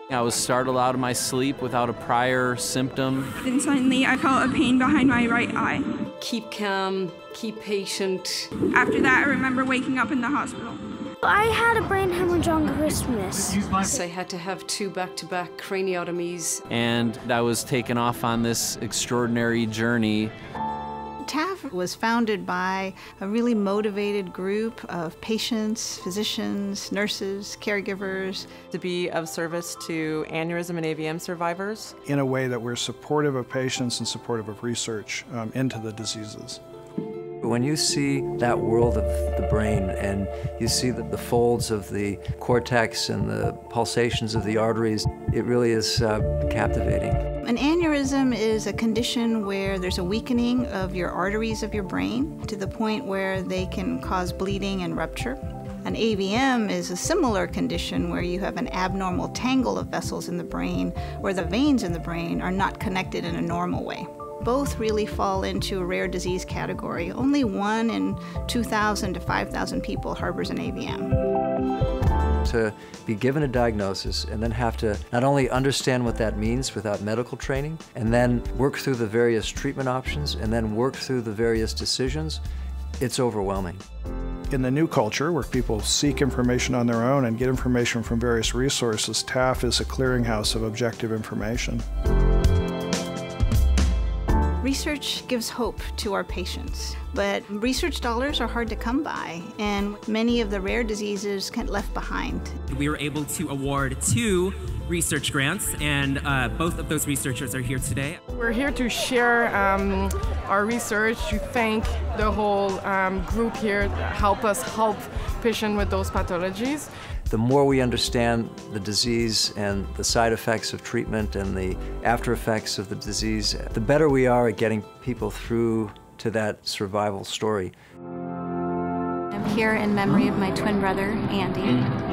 I was startled out of my sleep without a prior symptom. Then suddenly I felt a pain behind my right eye. Keep calm, keep patient. After that, I remember waking up in the hospital. I had a brain hemorrhage on Christmas. So I had to have 2 back-to-back craniotomies. And I was taken off on this extraordinary journey. TAAF was founded by a really motivated group of patients, physicians, nurses, caregivers. To be of service to aneurysm and AVM survivors. In a way that we're supportive of patients and supportive of research into the diseases. When you see that world of the brain and you see the folds of the cortex and the pulsations of the arteries, it really is captivating. An aneurysm is a condition where there's a weakening of your arteries of your brain to the point where they can cause bleeding and rupture. An AVM is a similar condition where you have an abnormal tangle of vessels in the brain where the veins in the brain are not connected in a normal way. Both really fall into a rare disease category. Only 1 in 2,000 to 5,000 people harbors an AVM. To be given a diagnosis and then have to not only understand what that means without medical training, and then work through the various treatment options, and then work through the various decisions, it's overwhelming. In the new culture, where people seek information on their own and get information from various resources, TAAF is a clearinghouse of objective information. Research gives hope to our patients, but research dollars are hard to come by, and many of the rare diseases get left behind. We were able to award 2 research grants, and both of those researchers are here today. We're here to share our research, to thank the whole group here to help us help patients with those pathologies. The more we understand the disease and the side effects of treatment and the after effects of the disease, the better we are at getting people through to that survival story. I'm here in memory of my twin brother, Andy.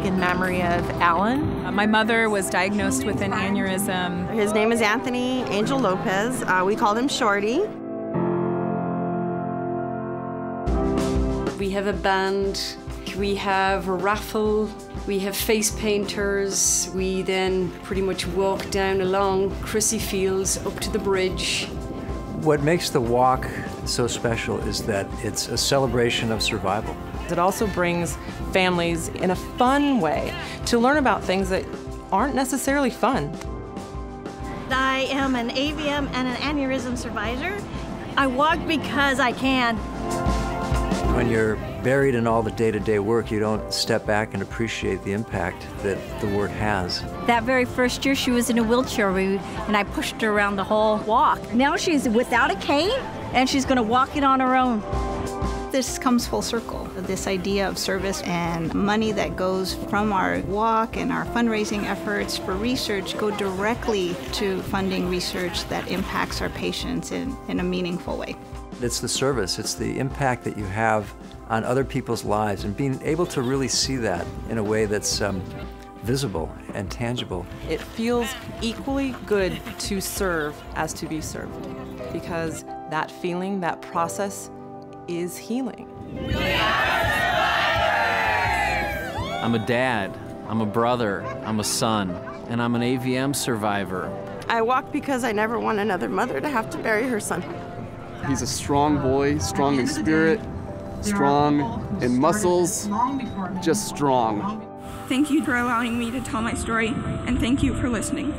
In memory of Alan. My mother was diagnosed with an aneurysm. His name is Anthony Angel Lopez. We called him Shorty. We have a band, we have a raffle, we have face painters. We then pretty much walk down along Crissy Fields up to the bridge. What makes the walk so special is that it's a celebration of survival. It also brings families in a fun way to learn about things that aren't necessarily fun. I am an AVM and an aneurysm survivor. I walk because I can. When you're buried in all the day-to-day work, you don't step back and appreciate the impact that the work has. That very first year she was in a wheelchair and I pushed her around the whole walk. Now she's without a cane and she's going to walk it on her own. This comes full circle, this idea of service and money that goes from our walk and our fundraising efforts for research go directly to funding research that impacts our patients in a meaningful way. It's the service, it's the impact that you have on other people's lives, and being able to really see that in a way that's visible and tangible. It feels equally good to serve as to be served, because that feeling, that process is healing. I'm a dad, I'm a brother, I'm a son, and I'm an AVM survivor. I walk because I never want another mother to have to bury her son. He's a strong boy, strong in spirit, strong in muscles, just strong. Thank you for allowing me to tell my story, and thank you for listening.